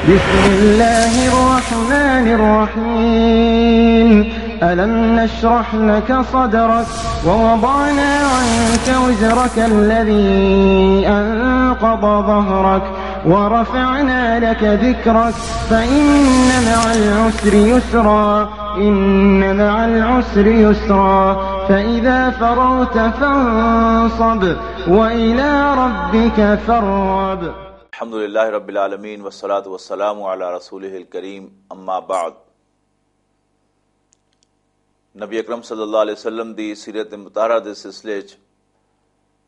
बिस्मिल्लाहिर्रहमानिर्रहीम अलम नशरह luck सदरक ववदअना अन्क विज़रक अल्लज़ी अनक़ज़ ज़हरक वरफ़अना luck ज़िक्रक फ़इन्न मअल उसरि Yusra इन्न मअल उसरि युस्रा फ़इज़ा फ़रग़त फ़ंसब वइला रब्बिक फ़र्ग़ब। अल्हम्दुलिल्लाहि रब्बिल आलमीन वस्सलातु वस्सलामु अला रसूलिहिल करीम अम्मा बाद। नबी अकरम सल्लल्लाहु अलैहि वसल्लम दी सीरत मुताहरा दे सिलसिले च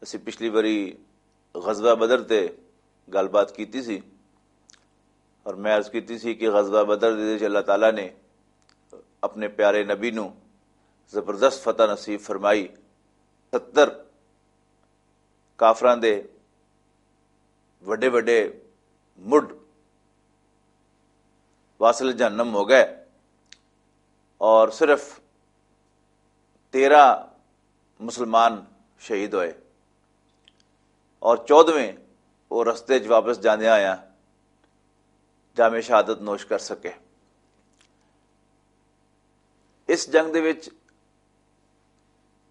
असीं पिछली वारी गज़वा बदर ते गलबात कीती सी और मैं अर्ज़ कीती सी कि गज़वा बदर दे विच अल्लाह ताला ने अपने प्यारे नबी नूं ज़बरदस्त फतह नसीब फरमाई। 70 काफरां दे वड्डे वड्डे मुड वासिल जहन्नम हो गए और सिर्फ 13 मुसलमान शहीद होए और 14वें वो रस्ते च वापस जाने आया जामे शहादत नोश कर सके। इस जंग दे विच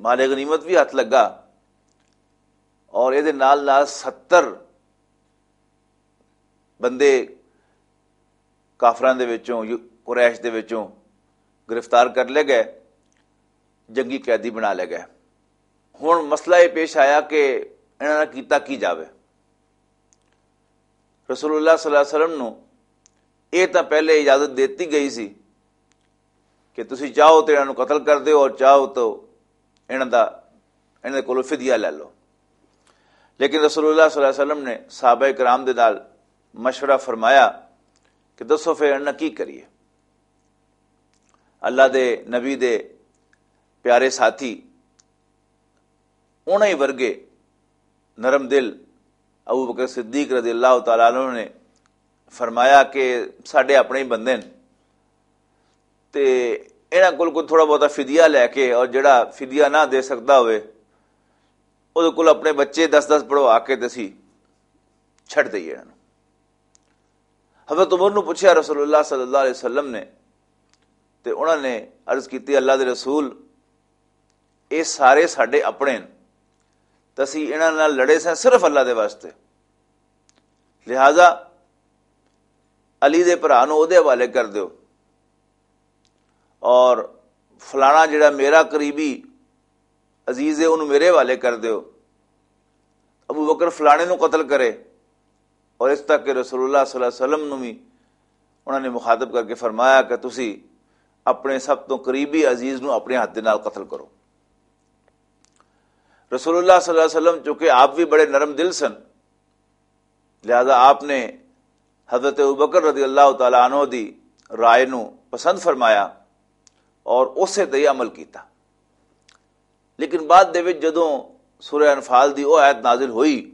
माले गनीमत भी हथ लगा और ये नाल 70 बंदे काफरां दे विचों कुरैश दे विचों गिरफ्तार कर ले गए, जंगी कैदी बना ले गए। हुण मसला ये पेश आया कि इन्हां नाल कीता की जावे। रसूलुल्लाह सल्लल्लाहु अलैहि वसल्लम नूं ये तां पहले इजाजत देती गई सी कि तुसीं चाहो तो इन्हां नूं कतल कर दिओ और चाहो तो इन्हां दे कोलों फिदिया लै लो। लेकिन रसूलुल्लाह सल्लल्लाहु अलैहि वसल्लम ने सहाबा किराम दे नाल मशवरा फरमाया कि दसो फिर इन्हां की करिए। अल्लाह दे नबी दे प्यारे साथी उन्हां ही वर्गे नरम दिल अबू बकर सिद्दीक रज़ी अल्लाह तआला अन्हु ने फरमाया कि साडे अपने ही बंदे न ते इन्हां कोल कोई थोड़ा बहुता फिदिया लैके और जिहड़ा फिदिया ना दे सकदा होवे उहदे कोल अपने बच्चे 10-10 पढ़वा के ते असीं छड्ड दईए इन्हां नूं। हज़रत उमर नूं पुछया रसूलुल्लाह सल्लल्लाहु अलैहि वसल्लम ने ते उन्होंने अर्ज़ की अल्लाह दे रसूल ये सारे साडे अपने न ते असीं इन्हां नाल लड़े सां सिर्फ अल्लाह दे वास्ते, लिहाजा अली दे भरा नूं उहदे हवाले कर दिओ और फलाना जिहड़ा मेरा करीबी अजीज है उन्होंने मेरे हवाले कर दिओ। अबू बकर फलाने नूं कतल करे और इस तक कि रसूलुल्लाह सल्लल्लाहु अलैहि वसल्लम नूं भी उन्होंने मुखातब करके फरमाया कि तुसी अपने सब तो करीबी अजीज नूं अपने हाथ दे नाल कतल करो। रसूलुल्लाह सल्लल्लाहु अलैहि वसल्लम चूंकि आप भी बड़े नरम दिल सन, लिहाजा आपने हज़रत अबू बकर रज़ी अल्लाह तआला अन्हु दी राय नूं पसंद फरमाया और उसे ते अमल किया। लेकिन बाद दे विच जदों सूरह अनफाल दी वो आयत नाजिल हुई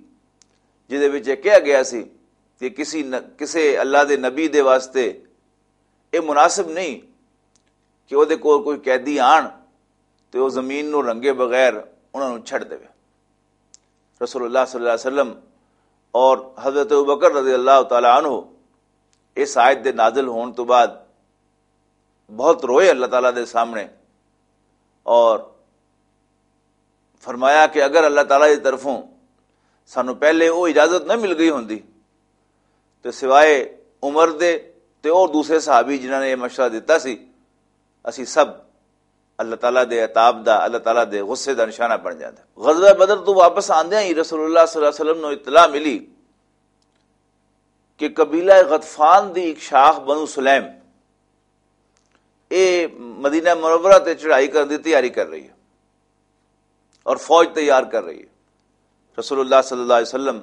जिहदे विच कहा गया सी कि किसी अल्लाह दे नबी दे वास्ते ये मुनासिब नहीं कि उहदे कोल कोई कैदी आण ते वो जमीन नूं रंगे बगैर उन्हां नूं छड्ड देवे। रसूलुल्लाह सल्लल्लाहु अलैहि वसल्लम और हज़रत अबू बकर रज़ी अल्लाह तआला अन्हु इस आयत दे नाजिल होने तो बाद बहुत रोए अल्लाह ताला दे सामने और फरमाया कि अगर अल्लाह ताला की तरफों सानू पहले वो इजाजत न मिल गई होंदी तो सिवाय उमर दे ते और दूसरे सहाबी जिन्होंने यह मशवरा दिता सी असी सब अल्लाह ताला दे अताब दा अल्लाह ताला दे गुस्से दा निशाना बन जाता। ग़ज़वा बदर तो वापस आंदियां ही रसूलुल्लाह सल्लल्लाहु अलैहि वसल्लम नूं इत्तला मिली कि कबीला गतफान दी एक शाख बनु सुलैम ये मदीना मुनव्वरा ते चढ़ाई करने की तैयारी कर रही है और फौज तैयार कर रही है। रसूलुल्लाह सल्लल्लाहु अलैहि वसल्लम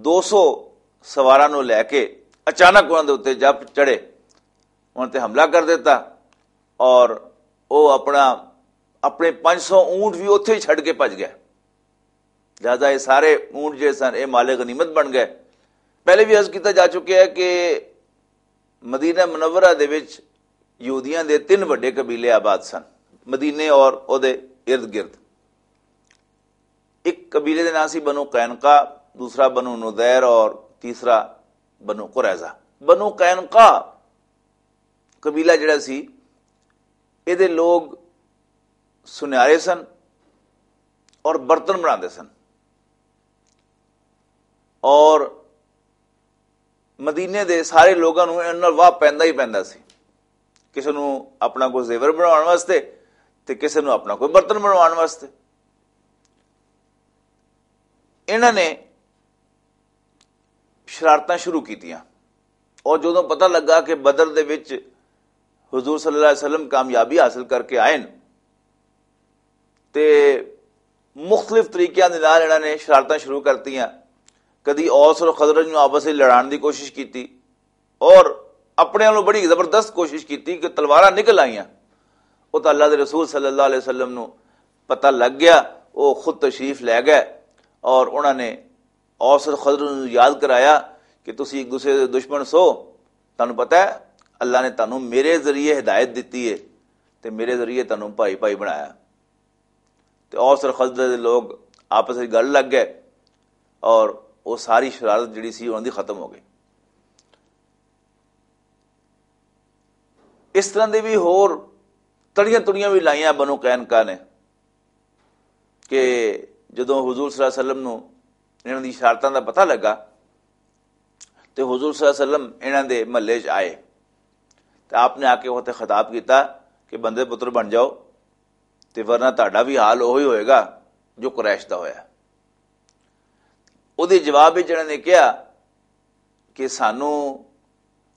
200 सवारां नूं लैके अचानक उन्हां दे उत्ते जप चढ़े, उन्हां ते हमला कर दिता और वो अपने 500 ऊंट भी उत्थे ही छड्ड के भज गए। लिहाजा ये सारे ऊंट जो सन ये माले गनीमत बन गए। पहले भी अर्ज किया जा चुका है कि मदीना मुनव्वरा दे विच यहूदियां दे 3 वड्डे कबीले आबाद सन मदीने और उहदे इर्द गिर्द। एक कबीले के नाम सी बनु कैनका, दूसरा बनु नुदैर और तीसरा ਬਨੂ ਕੁਰੈਜ਼ਾ। ਬਨੂ ਕੈਨਕਾ ਕਬੀਲਾ ਜਿਹੜਾ ਸੀ, ਇਹਦੇ ਲੋਕ ਸੁਨਿਆਰੇ ਸਨ ਔਰ ਬਰਤਨ ਬਣਾਉਂਦੇ ਸਨ, ਔਰ ਮਦੀਨੇ ਦੇ ਸਾਰੇ ਲੋਕਾਂ ਨੂੰ ਇਹਨਾਂ ਨਾਲ ਵਾਹ ਪੈਂਦਾ ਹੀ ਪੈਂਦਾ ਸੀ। ਕਿਸੇ ਨੂੰ ਆਪਣਾ ਕੋਈ ਜ਼ੇਵਰ ਬਣਾਉਣ ਵਾਸਤੇ ਤੇ ਕਿਸੇ ਨੂੰ ਆਪਣਾ ਕੋਈ ਬਰਤਨ ਬਣਵਾਉਣ ਵਾਸਤੇ। ਇਹਨਾਂ ਨੇ ਸ਼ਰਾਰਤਾਂ ਸ਼ੁਰੂ ਕੀਤੀਆਂ, ਔਰ ਜਦੋਂ ਪਤਾ ਲੱਗਾ ਕਿ ਬਦਰ ਦੇ ਵਿੱਚ ਹੁਜ਼ੂਰ ਸੱਲੱਲਾਹੁ ਅਲੈਹਿ ਵਸੱਲਮ ਕਾਮਯਾਬੀ ਹਾਸਿਲ ਕਰਕੇ ਆਏ ਨੇ, ਤੇ ਮੁਖਤਲਿਫ ਤਰੀਕਿਆਂ ਦੇ ਨਾਲ ਇਹਨਾਂ ਨੇ ਸ਼ਰਾਰਤਾਂ ਸ਼ੁਰੂ ਕਰਤੀਆਂ। ਕਦੀ ਔਸ ਔਰ ਖਜ਼ਰਜ ਨੂੰ ਆਪਸ ਵਿੱਚ ਲੜਾਉਣ ਦੀ ਕੋਸ਼ਿਸ਼ ਕੀਤੀ, ਔਰ ਆਪਣੇ ਵੱਲੋਂ ਬੜੀ ਜ਼ਬਰਦਸਤ ਕੋਸ਼ਿਸ਼ ਕੀਤੀ ਕਿ ਤਲਵਾਰਾਂ ਨਿਕਲ ਆਈਆਂ। ਉਹ ਤਾਂ ਅੱਲਾਹ ਦੇ ਰਸੂਲ ਸੱਲੱਲਾਹੁ ਅਲੈਹਿ ਵਸੱਲਮ ਨੂੰ ਪਤਾ ਲੱਗ ਗਿਆ, ਉਹ ਖੁਦ ਤਸ਼ਰੀਫ ਲੈ ਗਏ ਔਰ ਉਹਨਾਂ ਨੇ ਔਸ ਔਰ ਖਜ਼ਰਜ ਨੂੰ ਯਾਦ ਕਰਾਇਆ ਕਿ ਤੁਸੀਂ ਇੱਕ ਦੂਸਰੇ ਦੇ ਦੁਸ਼ਮਣ ਸੋ, ਤੁਹਾਨੂੰ ਪਤਾ ਹੈ ਅੱਲਾਹ ਨੇ ਤੁਹਾਨੂੰ ਮੇਰੇ ਜ਼ਰੀਏ ਹਿਦਾਇਤ ਦਿੱਤੀ ਹੈ ਤੇ ਮੇਰੇ ਜ਼ਰੀਏ ਤੁਹਾਨੂੰ ਭਾਈ ਭਾਈ ਬਣਾਇਆ। ਤੇ ਔਸ ਔਰ ਖਜ਼ਰਜ ਦੇ ਲੋਕ ਆਪਸ ਵਿੱਚ ਗੱਲ ਲੱਗ ਗਏ, ਔਰ ਉਹ ਸਾਰੀ ਸ਼ਰਾਰਤ ਜਿਹੜੀ ਸੀ ਉਹਨਾਂ ਦੀ ਖਤਮ ਹੋ ਗਈ। ਇਸ ਤਰ੍ਹਾਂ ਦੇ ਵੀ ਹੋਰ ਤੜੀਆਂ ਤੁੜੀਆਂ ਵੀ ਲਾਈਆਂ ਬਨੂ ਕੈਨਕਾ ਨੇ ਕਿ ਜਦੋਂ ਹੁਜ਼ੂਰ ਸੱਲੱਲਾਹੁ ਅਲੈਹਿ ਵਸੱਲਮ ਨੂੰ ਇਹਨਾਂ ਦੀ ਸ਼ਰਾਰਤਾਂ ਦਾ ਪਤਾ ਲੱਗਾ ਤੇ ਹੁਜ਼ੂਰ ਸੱਲੱਲਾਹੁ ਅਲੈਹਿ ਵਸੱਲਮ ਇਹਨਾਂ ਦੇ ਮਹੱਲੇ 'ਚ ਆਏ ਤੇ ਆਪਨੇ ਆ ਕੇ ਉੱਥੇ ਖਿਤਾਬ ਕੀਤਾ ਕਿ ਬੰਦੇ ਪੁੱਤਰ ਬਣ ਜਾਓ, ਤੇ ਵਰਨਾ ਤੁਹਾਡਾ ਵੀ ਹਾਲ ਉਹੀ ਹੋਏਗਾ ਜੋ ਕੁਰੈਸ਼ ਦਾ ਹੋਇਆ। ਉਹਦੇ ਜਵਾਬ ਵਿੱਚ ਇਹਨਾਂ ਨੇ ਕਿਹਾ ਕਿ ਸਾਨੂੰ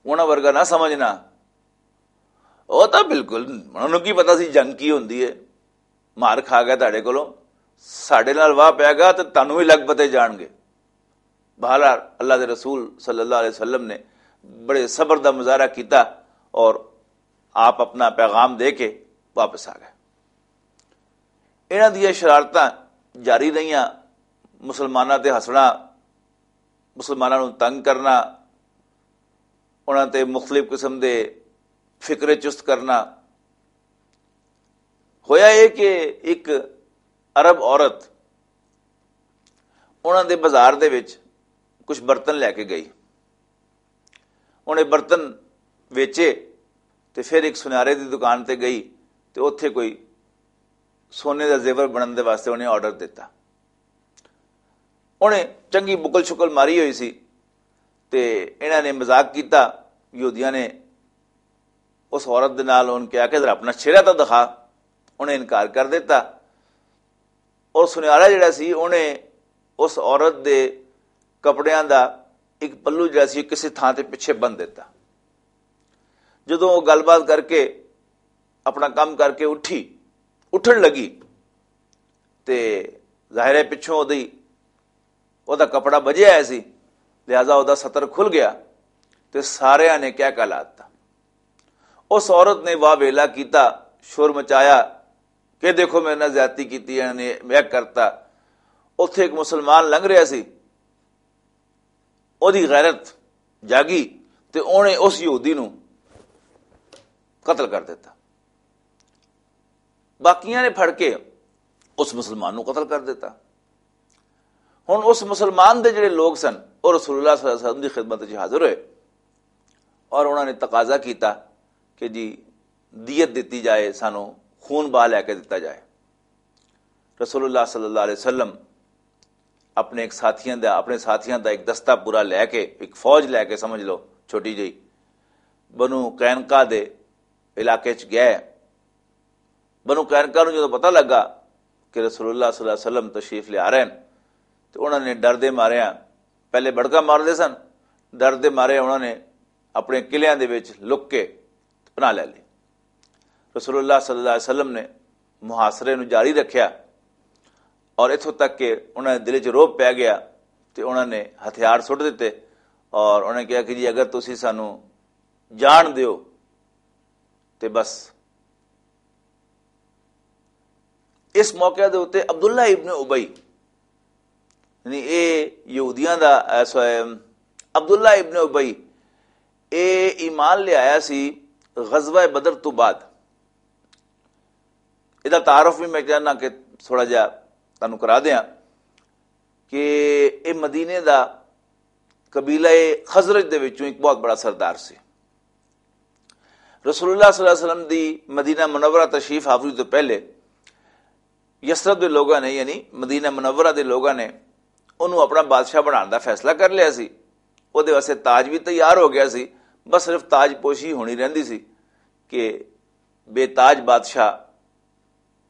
ਉਹਨਾਂ ਵਰਗਾ ਨਾ ਸਮਝਣਾ, ਉਹ ਤਾਂ ਬਿਲਕੁਲ ਉਹਨਾਂ ਨੂੰ ਕੀ ਪਤਾ ਸੀ ਜੰਗ ਕੀ ਹੁੰਦੀ ਹੈ, ਮਾਰ ਖਾ ਗਿਆ ਤੁਹਾਡੇ ਕੋਲੋਂ, ਸਾਡੇ ਨਾਲ ਵਾਹ ਪੈ ਗਿਆ ਤੇ ਤੁਹਾਨੂੰ ਵੀ ਲੱਗ ਪਤੇ ਜਾਣਗੇ। ਬਹਰਹਾਲ ਅੱਲਾਹ ਦੇ ਰਸੂਲ ਸੱਲੱਲਾਹੁ ਅਲੈਹਿ ਵਸੱਲਮ ਨੇ ਬੜੇ ਸਬਰ ਦਾ ਮੁਜ਼ਾਹਰਾ ਕੀਤਾ ਔਰ ਆਪ ਆਪਣਾ ਪੈगाम ਦੇ ਕੇ ਵਾਪਸ ਆ ਗਏ। ਇਹਨਾਂ ਦੀਆਂ ਸ਼ਰਾਰਤਾਂ ਜਾਰੀ ਰਹੀਆਂ, ਮੁਸਲਮਾਨਾਂ ਤੇ ਹੱਸਣਾ, ਮੁਸਲਮਾਨਾਂ ਨੂੰ ਤੰਗ ਕਰਨਾ, ਉਹਨਾਂ ਤੇ ਮੁਖਤਲਿਫ ਕਿਸਮ ਦੇ ਫਿਕਰੇ ਚੁਸਤ ਕਰਨਾ। ਹੋਇਆ ਇਹ ਕਿ ਇੱਕ ਅਰਬ ਔਰਤ ਉਹਨਾਂ ਦੇ ਬਾਜ਼ਾਰ ਦੇ ਵਿੱਚ ਕੁਝ ਬਰਤਨ ਲੈ ਕੇ ਗਈ। ਉਹਨੇ ਬਰਤਨ ਵੇਚੇ ਤੇ ਫਿਰ ਇੱਕ ਸੁਨਿਆਰੇ ਦੀ ਦੁਕਾਨ ਤੇ ਗਈ ਤੇ ਉੱਥੇ ਕੋਈ ਸੋਨੇ ਦਾ ਜ਼ੇਵਰ ਬਣਨ ਦੇ ਵਾਸਤੇ ਉਹਨੇ ਆਰਡਰ ਦਿੱਤਾ। ਉਹਨੇ ਚੰਗੀ ਬੁਕਲ ਸ਼ੁਕਲ ਮਾਰੀ ਹੋਈ ਸੀ ਤੇ ਇਹਨਾਂ ਨੇ ਮਜ਼ਾਕ ਕੀਤਾ, ਯਹੂਦੀਆਂ ਨੇ ਉਸ ਔਰਤ ਦੇ ਨਾਲ ਉਹਨੂੰ ਕਿਹਾ ਕਿ ਜ਼ਰਾ ਆਪਣਾ ਚਿਹਰਾ ਤਾਂ ਦਿਖਾ। ਉਹਨੇ ਇਨਕਾਰ ਕਰ ਦਿੱਤਾ ਔਰ ਸੁਨਿਆਰਾ ਜਿਹੜਾ ਸੀ ਉਹਨੇ ਉਸ ਔਰਤ ਦੇ ਕੱਪੜਿਆਂ ਦਾ ਇੱਕ ਪੱਲੂ ਜਿਹੜਾ ਸੀ ਕਿਸੇ ਥਾਂ ਤੇ ਪਿੱਛੇ ਬੰਨ੍ਹ ਦਿੱਤਾ। ਜਦੋਂ ਉਹ ਗੱਲਬਾਤ ਕਰਕੇ ਆਪਣਾ ਕੰਮ ਕਰਕੇ ਉੱਠਣ ਲੱਗੀ ਤੇ ਜ਼ਾਹਿਰ ਹੈ ਪਿੱਛੋਂ ਉਹਦਾ ਕੱਪੜਾ ਵੱਜਿਆ ਆਇਆ ਸੀ, ਲਿਹਾਜ਼ਾ ਉਹਦਾ ਸਤਰ ਖੁੱਲ ਗਿਆ ਤੇ ਸਾਰਿਆਂ ਨੇ ਕਹਿ ਲਾਤਾ। ਉਸ ਔਰਤ ਨੇ ਵਾਹ ਵੇਲਾ ਕੀਤਾ, ਸ਼ੋਰ ਮਚਾਇਆ ਕਿ ਦੇਖੋ ਮੇਰੇ ਨਾਲ ਜ਼ਿਆਦਤੀ ਕੀਤੀ ਇਹਨੇ, ਮੈਂ ਕਰਤਾ। ਉੱਥੇ ਇੱਕ ਮੁਸਲਮਾਨ ਲੰਘ ਰਿਹਾ ਸੀ, ਉਹਦੀ ਗੈਰਤ ਜਾਗੀ ਤੇ ਉਹਨੇ ਉਸ ਯਹੂਦੀ ਨੂੰ ਕਤਲ ਕਰ ਦਿੱਤਾ। ਬਾਕੀਆਂ ਨੇ ਫੜ ਕੇ ਉਸ ਮੁਸਲਮਾਨ ਨੂੰ ਕਤਲ ਕਰ ਦਿੱਤਾ। ਹੁਣ ਉਸ ਮੁਸਲਮਾਨ ਦੇ ਜਿਹੜੇ ਲੋਕ ਸਨ ਉਹ ਰਸੂਲੁल्लाह सल्लल्लाहु अलैहि वसल्लम ਦੀ ਖਿਦਮਤ 'ਚ ਹਾਜ਼ਰ ਹੋਏ ਔਰ ਉਹਨਾਂ ਨੇ ਤਕਾਜ਼ਾ ਕੀਤਾ ਕਿ ਜੀ ਦੀਅਤ ਦਿੱਤੀ ਜਾਏ, ਸਾਨੂੰ ਖੂਨ ਬਹਾ ਲੈ ਕੇ ਦਿੱਤਾ ਜਾਏ। ਰਸੂਲੁल्लाह सल्लल्लाहु अलैहि वसल्लम ਆਪਣੇ ਸਾਥੀਆਂ ਦਾ ਇੱਕ ਦਸਤਾ ਪੂਰਾ ਲੈ ਕੇ, ਇੱਕ ਫੌਜ ਲੈ ਕੇ ਸਮਝ ਲਓ ਛੋਟੀ ਜਿਹੀ, ਬਨੂ ਕੈਨਕਾ ਦੇ ਇਲਾਕੇ 'ਚ ਗਏ। ਬਨੂ ਕੈਨਕਾ ਨੂੰ ਜਦੋਂ ਪਤਾ ਲੱਗਾ ਕਿ ਰਸੂਲੁल्लाह सल्लल्लाहु अलैहि वसल्लम ਤਸ਼ਰੀਫ ਲਿਆ ਰਹੇ ਨੇ ਤੇ ਉਹਨਾਂ ਨੇ ਡਰ ਦੇ ਮਾਰਿਆਂ, ਪਹਿਲੇ ਬੜਕਾ ਮਾਰਦੇ ਸਨ, ਡਰ ਦੇ ਮਾਰੇ ਉਹਨਾਂ ਨੇ ਆਪਣੇ ਕਿਲਿਆਂ ਦੇ ਵਿੱਚ ਲੁਕ ਕੇ ਪਨਾਹ ਲੈ ਲਈ। ਰਸੂਲੁल्लाह सल्लल्लाहु अलैहि वसल्लम ਨੇ ਮੁਹਾਸਰੇ ਨੂੰ ਜਾਰੀ ਰੱਖਿਆ ਔਰ ਇੱਥੋਂ ਤੱਕ ਕਿ ਉਹਨਾਂ ਦੇ ਦਿਲ 'ਚ ਰੋਬ ਪੈ ਗਿਆ ਤੇ ਉਹਨਾਂ ਨੇ ਹਥਿਆਰ ਸੁੱਟ ਦਿੱਤੇ ਔਰ ਉਹਨੇ ਕਿਹਾ ਕਿ ਜੀ ਅਗਰ ਤੁਸੀਂ ਸਾਨੂੰ ਜਾਣ ਦਿਓ ਤੇ ਬਸ। ਇਸ ਮੌਕੇ ਦੇ ਉੱਤੇ ਅਬਦੁੱਲਾ ਇਬਨ ਉਬਈ, ਯਾਨੀ ਇਹ ਯਹੂਦੀਆਂ ਦਾ ਅਬਦੁੱਲਾ ਇਬਨ ਉਬਈ, ਇਹ ਈਮਾਨ ਲਿਆਇਆ ਸੀ ਗਜ਼ਵਾ ਬਦਰ ਤੋਂ ਬਾਅਦ। ਇਹਦਾ ਤਾਰਫ ਵੀ ਮੈਂ ਚਾਹੁੰਦਾ ਕਿ ਥੋੜਾ ਜਿਹਾ ਤੁਹਾਨੂੰ ਕਰਾ ਦਿਆਂ ਕਿ ਇਹ ਮਦੀਨੇ ਦਾ कबीला खजरज दे विचों एक बहुत बड़ा सरदार सी। रसूलुल्लाह सल्लल्लाहु अलैहि वसल्लम दी मदीना मुनव्वरा तशरीफ आवरी तो पहले यसरब दे लोगों ने यानी मदीना मुनव्वरा दे लोगों ने उन्होंने अपना बादशाह बनाने का फैसला कर लिया सी। उहदे वास्ते ताज भी तैयार हो गया सी, बस सिर्फ ताजपोशी होनी रहिंदी सी कि बेताज बादशाह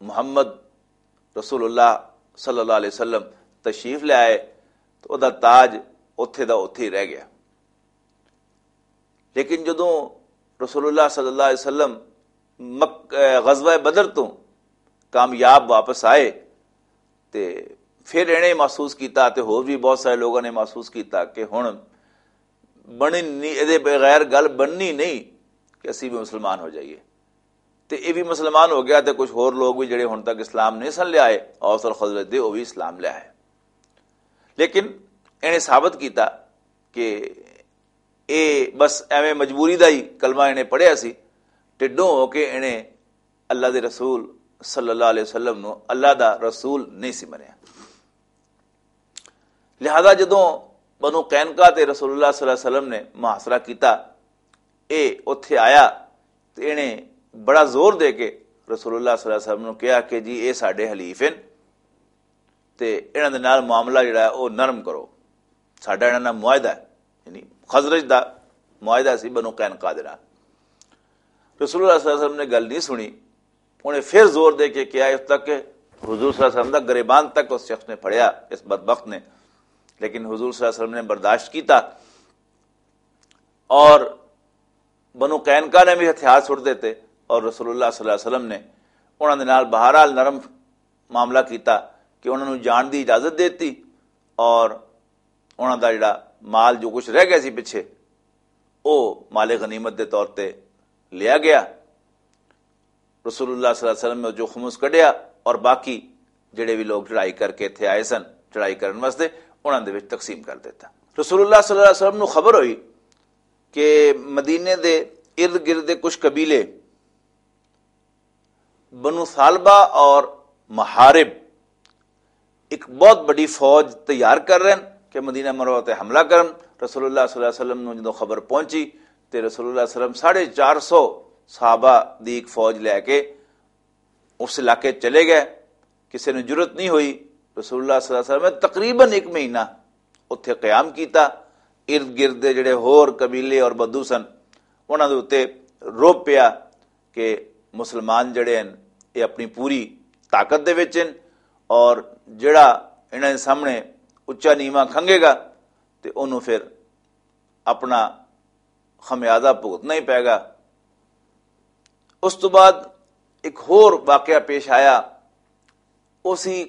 मुहम्मद रसूलुल्लाह सल्लल्लाहु अलैहि वसल्लम तशरीफ ले आए तो उहदा ताज उत्थे दा उत्थे ही रह गया। लेकिन जदों रसूलुल्लाह सल्लल्लाहु अलैहि वसल्लम गज़वा बदर तो कामयाब वापस आए तो फिर इन्हें महसूस किया तो होर भी बहुत सारे लोगों ने महसूस किया कि हुण बनी नहीं, ये बगैर गल बननी नहीं कि असी भी मुसलमान हो जाइए। तो यह भी मुसलमान हो गया तो कुछ होर लोग भी जिहड़े हुण तक इस्लाम नहीं सन लियाए औस और खज़रज दे वो भी इस्लाम लिया है। लेकिन इन्हें साबित किया कि ये बस एवं मजबूरी का ही कलमा इन्हें पढ़िया सी, टिड्डों हो के इन्हें अल्लाह के रसूल सल्लल्लाहु अलैहि वसल्लम नूं अल्लाह दा रसूल नहीं सी मनिया। लिहाजा जदों बनु कैनका ते रसूलुल्लाह सल्लल्लाहु अलैहि वसल्लम ने मुहासरा किया, ये उत्थे आया तो इन्हें बड़ा जोर दे के रसूलुल्लाह सल्लल्लाहु अलैहि वसल्लम नूं कहा कि जी ये साडे हलीफ हैं ते इन्हां दे नाल मामला जिहड़ा है वो नरम करो, साडा इन्हां नाल मुआहदा है, यानी खजरज दा मुआहदा सी बनु कैनका दे नाल। रसूलुल्लाह सल्लल्लाहु अलैहि वसल्लम ने गल नहीं सुनी, उन्हें फिर जोर दे के किया, इस तक हुजूर सल्लल्लाहु अलैहि वसल्लम दा गिरबान तक उस शख्स ने फड़िया, इस बदबख्त ने। लेकिन हुजूर सल्लल्लाहु अलैहि वसल्लम ने बर्दाश्त किया और बनु कैनका ने भी हथियार सुट देते और रसूलुल्लाह सल्लल्लाहु अलैहि वसल्लम ने उन्होंने नाल बहरहाल नरम मामला किया कि उन्होंने जान की इजाजत देती और उन्होंने दा जिहड़ा माल जो कुछ रह गया सी पिछे वो माले गनीमत के तौर पर लिया गया। रसूलुल्लाह सल्लल्लाहु अलैहि वसल्लम ने जो खुमुस कढ़िया और बाकी जिहड़े भी लोग चढ़ाई करके इत्थे आए सन चढ़ाई करने वास्ते उन्हां दे विच तकसीम कर दिता। रसूलुल्लाह सल्लल्लाहु अलैहि वसल्लम नूं खबर हुई कि मदीने दे इर्द गिर्द दे कुछ कबीले बनु सालबा और महारिब एक बहुत बड़ी फौज तैयार कर रहे हैं कि मदीना मुनव्वरा ते हमला करन। रसूलुल्लाह सल्लल्लाहु अलैहि वसल्लम नूं जदों खबर पहुंची तो रसूलुल्लाह सल्लल्लाहु अलैहि वसल्लम 450 सहाबा दी एक फौज लैके उस इलाके चले गए। किसी ने जरूरत नहीं हुई, रसूलुल्लाह सल्लल्लाहु अलैहि वसल्लम ने तकरीबन एक महीना उत्थे क़याम किया। इर्द गिर्द जिहड़े होर कबीले और बद्दू सन उन्हां दे उत्ते रोब पिया कि मुसलमान जिहड़े हैं ये अपनी पूरी ताकत दे विच हैं और जिहड़ा इन्हां दे सामने उच्चा नीवा खंगेगा तो उन्होंने फिर अपना खमियाजा भुगतना ही पैगा। उस तो बाद एक होर वाकया पेश आया, उसी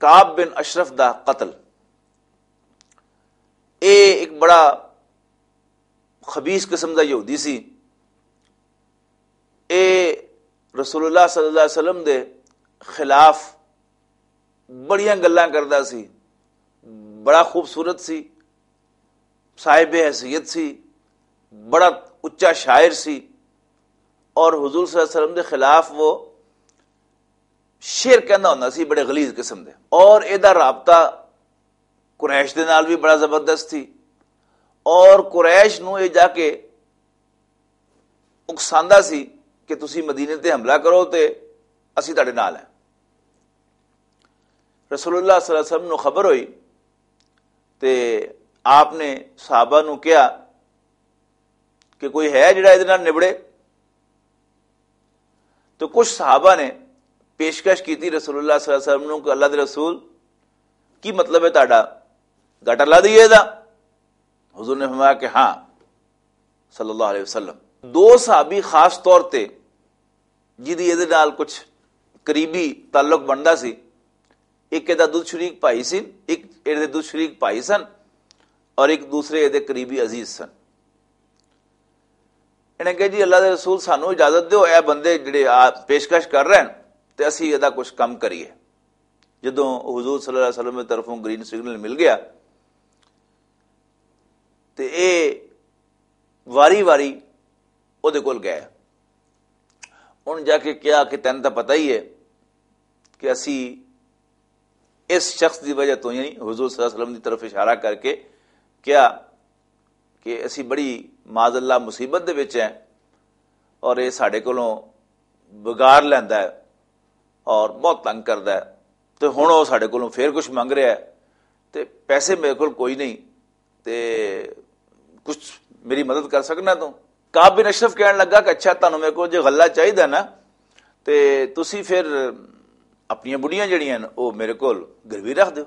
काब बिन अशरफ दा कतल। ये एक बड़ा खबीस किस्म दा यहूदी सी, ये रसूलुल्लाह सल्लल्लाहु अलैहि वसल्लम दे खिलाफ बड़ियां गल्लां करदा सी, बड़ा खूबसूरत सी, साहिब हैसियत सी, बड़ा उच्चा शायर सी और हुजूर सल्लल्लाहु अलैहि वसल्लम के खिलाफ वो शेर कहना होंदा सी बड़े गलीज किस्म दे। और इहदा राबता कुरैश दे नाल भी बड़ा जबरदस्त थी और कुरैश नूं ये जाके उकसांदा सी कि तुसी मदीने ते हमला करो ते असी तुहाडे नाल हैं। रसूलुल्लाह सल्लल्लाहु अलैहि वसल्लम नूं खबर हुई ते आपने सहाबा नूं कहा कि कोई है जिहड़ा इहदे नाल निबड़े। तो कुछ सहाबा ने पेशकश की थी रसूलुल्लाह सल्लल्लाहु अलैहि वसल्लम नूं कि अल्लाह दे रसूल की मतलब है तुहाडा गाटा ला दईए दा। हुजूर ने फरमाया कि हाँ सल्लल्लाहु अलैहि वसल्लम। दो सहाबी खास तौर ते जिहदी इहदे नाल कुछ करीबी ताल्लुक बनदा सी, एक इहदा दुध शरीक भाई सी, एक इहदे दुध शरीक भाई सन और एक दूसरे इहदे करीबी अजीज सन। इन्हें कहा जी अल्लाह दे रसूल सानू इजाजत दो, ए बंदे जिहड़े पेशकश कर रहे हैं तो असी इहदा कुछ कम करिए। जदों हुजूर सल्लल्लाहु अलैहि वसल्लम की तरफों ग्रीन सिग्नल मिल गया तो ये वारी वारी उहदे कोल गए। उन्हें जाके कहा कि तैनूं तां पता ही है कि असी इस शख्स की वजह तो यानी हुजूर सल्लल्लाहु अलैहि वसल्लम की तरफ इशारा करके क्या कि असी बड़ी माज़अल्लाह मुसीबत दे विच है और ये साडे कोलों बिगाड़ लैंदा है और बहुत तंग करदा है, तो हुण वो साडे कोलों फिर कुछ मंग रहा है, तो पैसे मेरे कोल कोई नहीं, तो कुछ मेरी मदद कर सकना तू। काब बिन अशरफ कहन लगा कि अच्छा तुहानूं मेरे को जो गल्ला चाहिए ना, तो तुसी फिर अपनियां बुढ़ियां जड़ियां वो मेरे को गिरवी रख दो।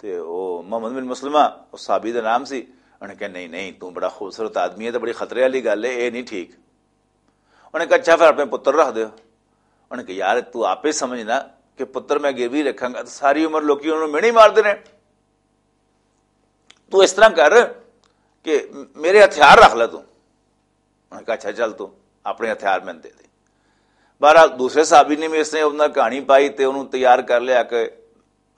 तो वो मोहम्मद बिन मसलमा उस साहबी का नाम सी, उन्हें कहा नहीं नहीं तू बड़ा खूबसूरत आदमी है, तो बड़ी खतरे वाली गल है, ये नहीं ठीक। उन्हें कहा अच्छा फिर अपने पुत्र रख दो। उन्हें कहा यार तू आप ही समझना कि पुत्र मैं गिरवी रखांगा तो सारी उम्र लोग उन्होंने मेरे ही मारते रहे, तू इस तरह कर कि मेरे हथियार रख ला तू। उन्हें कहा अच्छा चल तू अपने हथियार मैंने दे दे। बहरहाल दूसरे साहबी ने भी इसने उन्हें कहानी पाई तो उन्होंने तैयार कर लिया कि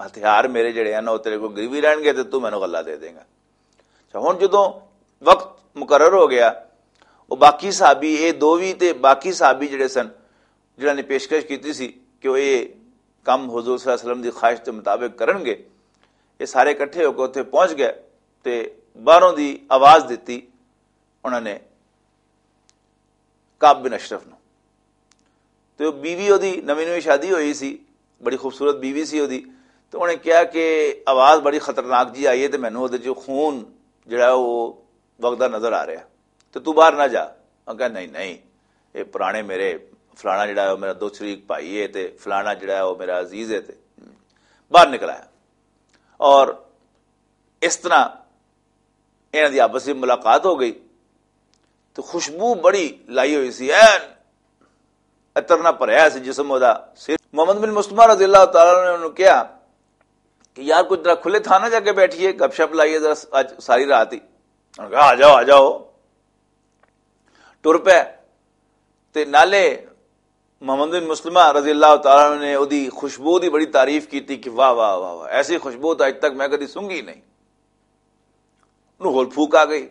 हथियार मेरे जड़े हैं ना तेरे को गिरवी रहणगे तो तू मैनू गल्ला दे देगा। अच्छा हुण जदों वक्त मुकर्रर हो गया, वो बाकी साहबी ये दो भी ते बाकी साहबी जड़े सन जिन्होंने पेशकश की सी कि वो ये काम हुजूर सल्लल्लाहु अलैहि वसल्लम की ख्वाहिश के मुताबिक करनगे, ये सारे इकट्ठे होकर उत्थे पहुंच गए तो बाहरों की आवाज़ दी उन्होंने काब बिन अशरफ नूं। तो बीवी ओदी नवी नवी शादी हुई सी, बड़ी खूबसूरत बीवी सी ओदी, तो उन्हें कहा कि आवाज़ बड़ी खतरनाक जी आई है तो मैनूं ओहदे चों खून जिहड़ा वो वगदा नज़र आ रहा, तो तू बाहर ना जा। मैं कहा नहीं नहीं ये पुराने मेरे फलाना जिहड़ा है मेरा दो शरीक भाई है, तो फलाना जिहड़ा है वो मेरा अजीज है, तो बाहर निकल आया। और इस तरह इन्हां दी आपस में मुलाकात हो गई, तो खुशबू बड़ी लाई हुई सी, अतरना भरिया सी जिसम ओहदा सिर। मोहम्मद बिन मुस्तफा रज़ी अल्लाह तआला ने उन्होंने कहा कि यार कुछ जरा खुले थाना जाके बैठिए, गपशप लाइए जरा आज सारी रात ही। उन्होंने कहा आ जाओ। टुर पे ते नाले मोहम्मद बिन मुस्लिमा रज़ी अल्लाह तआला ने ओदी खुशबू की बड़ी तारीफ की थी कि वाह वाह वाह वाह ऐसी खुशबू तो अज तक मैं कभी सूंघी नहीं। होल फूक आ गई।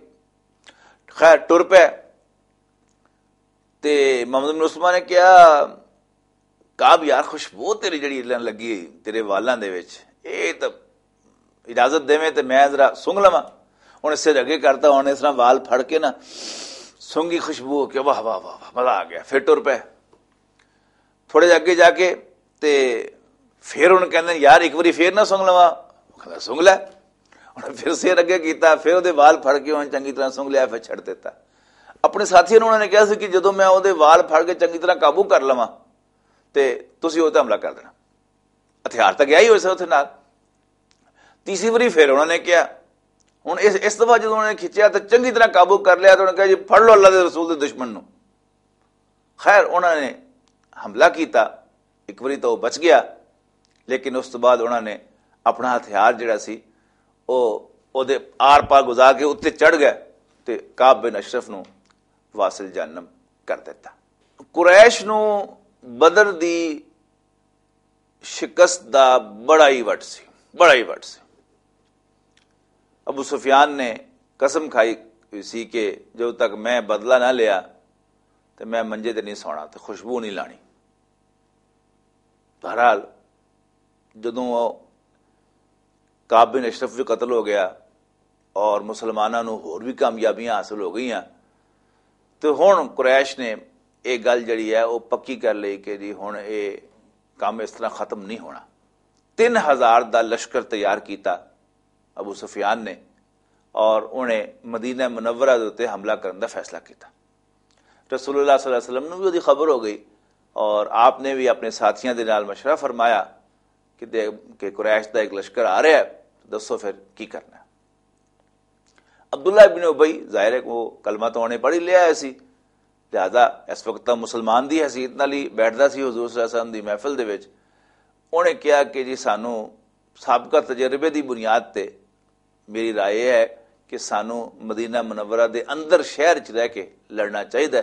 खैर टुर पे ते मोहम्मद बिन मुस्लिमा ने कहा काब यार खुशबू तेरी जड़ी लगी तेरे वालों दे विच, ये तो इजाजत देवें तो मैं जरा सूंघ लवां। उन्हें सिर अगे करता, उन्हें इस तरह वाल फड़ के ना सूंघी खुशबू के वाह वाह वाह मजा आ गया। फिर टुर पे थोड़े अगे जाके ते फिर उन्हें कहते यार एक बारी फिर ना सूंघ लवां, कहता सूंघ लै। उन्हें फिर सिर अगे किया, फिर वो वाल फड़ के उन्हें चंगी तरह सूंघ लिया, फिर छड़ दिता। अपने साथियों ने उन्होंने कहा कि जो मैं वो वाल फड़ के चंगी तरह काबू कर लवां ते तुसीं उह ते हमला कर देना। हथियार तो गया ही होए उत्थे नाल। तीसरी बारी फिर उन्होंने कहा, हुण इस दफा जो उन्होंने खिंचा तो चंगी तरह काबू कर लिया, तो उन्होंने कहा जी फड़ लो अल्लाह के रसूल के दुश्मन नूं। खैर उन्होंने हमला किया, एक बारी तो बच गया, लेकिन उस तो बाद उन्होंने अपना हथियार जिहड़ा सी ओहदे आर पार गुजार के उत्ते चढ़ गए तो काब बिन अशरफ नूं वासिल जहन्नम कर दिता। कुरैश नूं बदर दी शिकस्त दा बड़ा ही वट सी, बड़ा ही वट सी। अबू सुफियान ने कसम खाई सी कि जब तक मैं बदला ना लिया तो मैं मंजे ते नहीं सोना, तो खुशबू नहीं लानी। बहरहाल जदों काब बिन अशरफ भी कतल हो गया और मुसलमानों नूं होर भी कामयाबियां हासिल हो गई, तो हुण कुरैश ने एक गल जिहड़ी है वो पक्की कर ली कि जी हुण ये काम इस तरह खत्म नहीं होना। 3000 का लश्कर तैयार किया अबू सुफियान ने और उन्हें मदीना मुनव्वरा दे उत्ते हमला करने का फैसला किया। रसूलुल्लाह सल्लल्लाहु अलैहि वसल्लम नूं भी उसकी खबर हो गई और आपने भी अपने साथियों के नाल मशवरा फरमाया कि कुरैश का एक लश्कर आ रहा है, दसो फिर की करना है। अब्दुल्ला इब्न उबई जाहिर है वो कलमा तो उन्हें पढ़ ही लिया है सी, लिहाजा इस वक्त मुसलमान की हैसीयत नाल ही बैठता सी हुजूर सल्लल्लाहु अलैहि वसल्लम की महफिल दे विच। उन्हें कहा कि जी सानू साबका तजर्बे की बुनियाद ते मेरी राय है कि सानू मदीना मुनव्वरा दे अंदर शहर च रह के लड़ना चाहिए,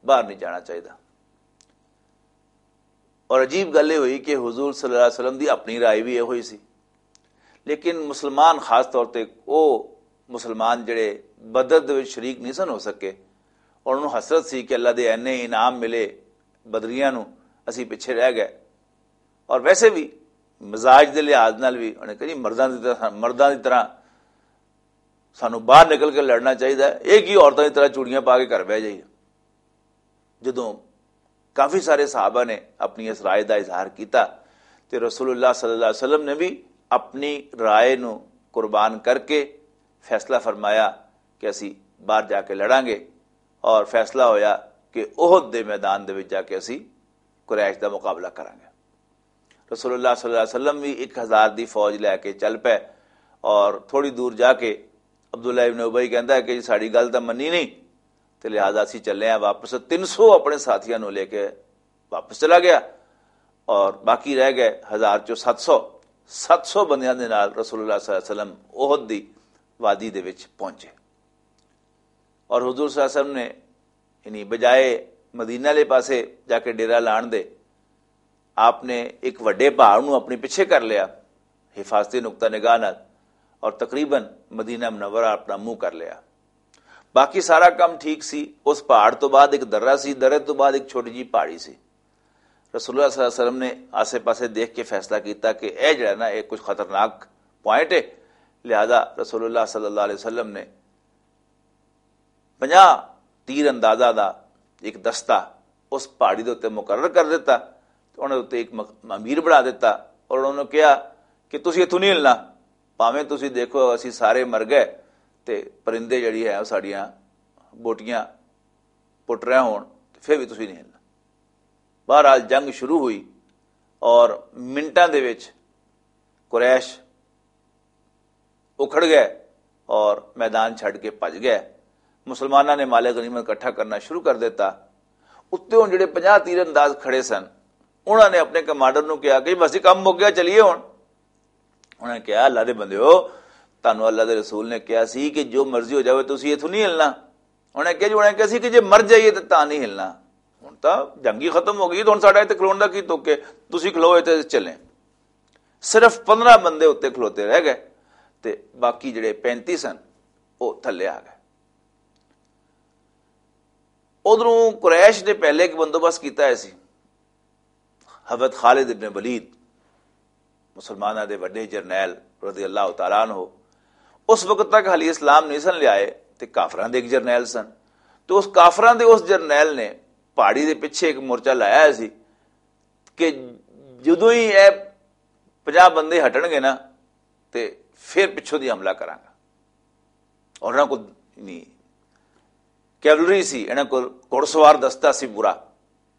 बाहर नहीं जाना चाहिए। और अजीब गल ये हुई कि हुजूर सल्लल्लाहु अलैहि वसल्लम की अपनी राय भी यह हुई सी, लेकिन मुसलमान खास तौर पर वो मुसलमान जड़े बदर दे विच शरीक नहीं सन हो सके और उन्होंने हसरत सी कि अल्लाह दे इन्ने इनाम मिले बदरियां नूं, असीं पिछे रह गए। और वैसे भी मजाज के लिहाज नाल भी उन्हें कहा जी मर्दां की तरह सानू बाहर निकल के लड़ना चाहिए। एक ही औरतों की तरह चूड़ियां पा के घर बह जाइए। जदों काफ़ी सारे सहाबा ने अपनी इस राय का इजहार किया तो रसूलुल्लाह सल्लल्लाहु अलैहि वसल्लम ने भी अपनी राय नू कुर्बान करके फैसला फरमाया कि असी बाहर जाके लड़ांगे। और फैसला होया कि ओहद दे मैदान दे विच जाके असी कुरैश का मुकाबला करांगे। रसूलुल्लाह सल्लल्लाहु अलैहि वसल्लम भी 1000 की फौज लैके चल पे और थोड़ी दूर जाके अब्दुल्ला इब्न उबई कहता है कि साड़ी गल तो मनी नहीं तो लिहाजा असी चले हैं वापस। 300 अपने साथियों को लेके वापस चला गया और बाकी रह गए 1000 चो 700 बंदियां दे नाल रसूलुल्लाह सल्लल्लाहु अलैहि वसल्लम ओहद दी वादी दे विच पहुंचे। और हुजूर सल्लल्लाहु अलैहि वसल्लम ने यानी बजाए मदीना वाले पासे जाके डेरा लाण दे आपने एक वड्डे पहाड़ नूं अपने पिछे कर लिया हिफाजती नुकता निगाह नाल और तकरीबन मदीना मुनव्वरा अपना मुंह कर लिया। बाकी सारा काम ठीक सी। उस पहाड़ तो बाद एक दर्रा सी, दर्रे तो बाद एक छोटी जी पहाड़ी सी। रसूलुल्लाह सल्लल्लाहु अलैहि वसल्लम ने आसे पासे देख के फैसला किया कि यह जो है ना एक कुछ खतरनाक पॉइंट है। लिहाजा रसूलुल्लाह सल्लल्लाहु अलैहि वसल्लम ने 50 तीर अंदाजा का एक दस्ता उस पहाड़ी के उत्ते मुकर्रर कर दिता। उन्होंने उत्ते एक अमीर बना दिता और उन्होंने कहा कि तुसी इत्थों नहीं हिलना, भावें तुसी देखो असी सारे मर गए तो परिंदे जड़ी है साड़ियाँ बोटियां पुट रहे होण फिर भी तुसी नहीं हिलना। बहरहाल जंग शुरू हुई और मिनटां दे विच कुरैश उखड़ गए और मैदान छड़ के भज गए। मुसलमानों ने माले गनीमत इकट्ठा करना शुरू कर दिता। उत्ते हुण जिहड़े 50 तीरअंदाज खड़े सन उन्होंने अपने कमांडर नूं कहा कि बस काम मुक गया चलिए हुण। उन्होंने कहा अल्लाह दे बंदेओ तुहानूं अल्लाह दे रसूल ने कहा सी कि जो मर्जी हो जाए तुसीं इत्थों नहीं हिलना। उन्हें कहा सी कि जे मर जाइए तो तां नहीं हिलना। हुण तां जंग ही खत्म हो गई तो हुण साडा इत्थे खलोण दा की तुक है, तुसीं खलोए ते चलें। सिर्फ 15 बंदे उत्ते खलोते रह गए ते बाकी जिहड़े 35 सन वो थल्ले आ गए। उधरों कुरैश ने पहले एक बंदोबस्त किया है सी। हज़रत खालिद इब्न वलीद मुसलमानों के वड्डे जरनैल रज़ी अल्लाह तआला अन्हु उस वक्त तक हाली इस्लाम नहीं सन लियाए तो काफरां दे एक जरनैल सन। तो उस काफरां दे उस जरनैल ने पहाड़ी के पिछे एक मोर्चा लाया सी कि जदों ही यह 50 बंदे हटणगे ना तो फिर पिछों दी हमला करांगा। और इन्हां कोल कैवलरी सी, इन्हां कोल घुड़सवार दस्ता सी पूरा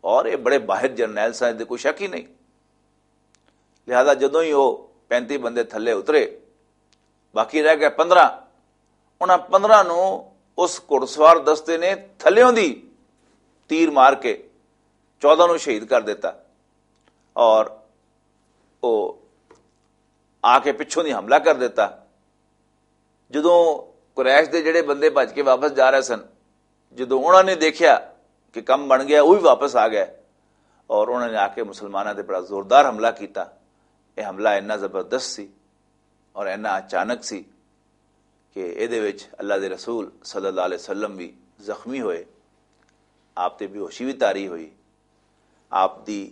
और ये बड़े बाहिर जरनैल सन, कोई शक ही नहीं। लिहाजा जदों ही वो 35 बंदे थले उतरे बाकी रह गए 15। उन्हां 15 नूं उस घुड़सवार दस्ते ने थल्यों दी तीर मार के 14 नूं शहीद कर दिता और वो आके पिछों दी हमला कर दिता। जदों कुरैश दे जिहड़े बंदे भज के वापस जा रहे सन, जदों उन्होंने देखा कि कम बन गया वो भी वापस आ गए और उन्होंने आके मुसलमानों पर बड़ा जोरदार हमला किया। यह हमला इन्ना जबरदस्त सी और इन्ना अचानक सी कि इहदे विच अल्लाह दे रसूल सल्लल्लाहु अलैहि वसल्लम भी जख्मी होए, आप ते बेहोशी भी तारी हुई, आप दी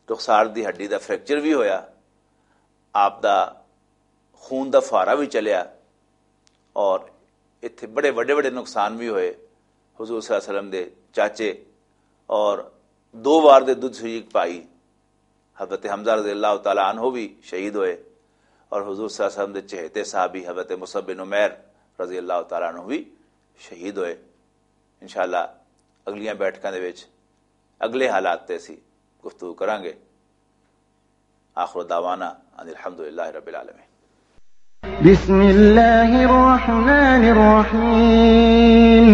रुखसार दी हड्डी का फ्रैक्चर भी होया, आप दा खून का फुहारा भी चलिया और इत्थे बड़े वड्डे वड्डे नुकसान भी होए। हुजूर सल्लल्लाहु अलैहि वसल्लम दे चाचे और 2 बार दे दुध शरीक भाई हज़रत हमज़ा रज़ियल्लाहु ताला अन्हु भी शहीद होए और हुजूर सल्लल्लाहु अलैहि वसल्लम दे चहेते साहबी हज़रत मुसअब बिन उमैर रज़ियल्लाहु ताला अन्हु भी शहीद होए। इंशाअल्लाह अगलियां बैठकां दे विच अगले हालात ते असीं गुफ्तगू करांगे। आखिर दावाना अनिल हम्दुलिल्लाहि रब्बिल आलमीन। बिस्मिल्लाहिर रहमानिर रहीम।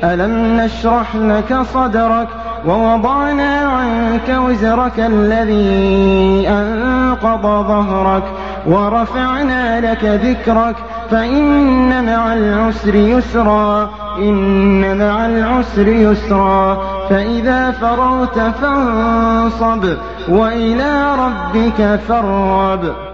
अलम नशरह लक सदरक ववضعنا عنك وزرك الذي أنقض ظهرك ورفعنا لك ذكرك فإن مع العسر يسرا إن مع العسر يسرا فإذا فرغت فانصب وإلى ربك فارغب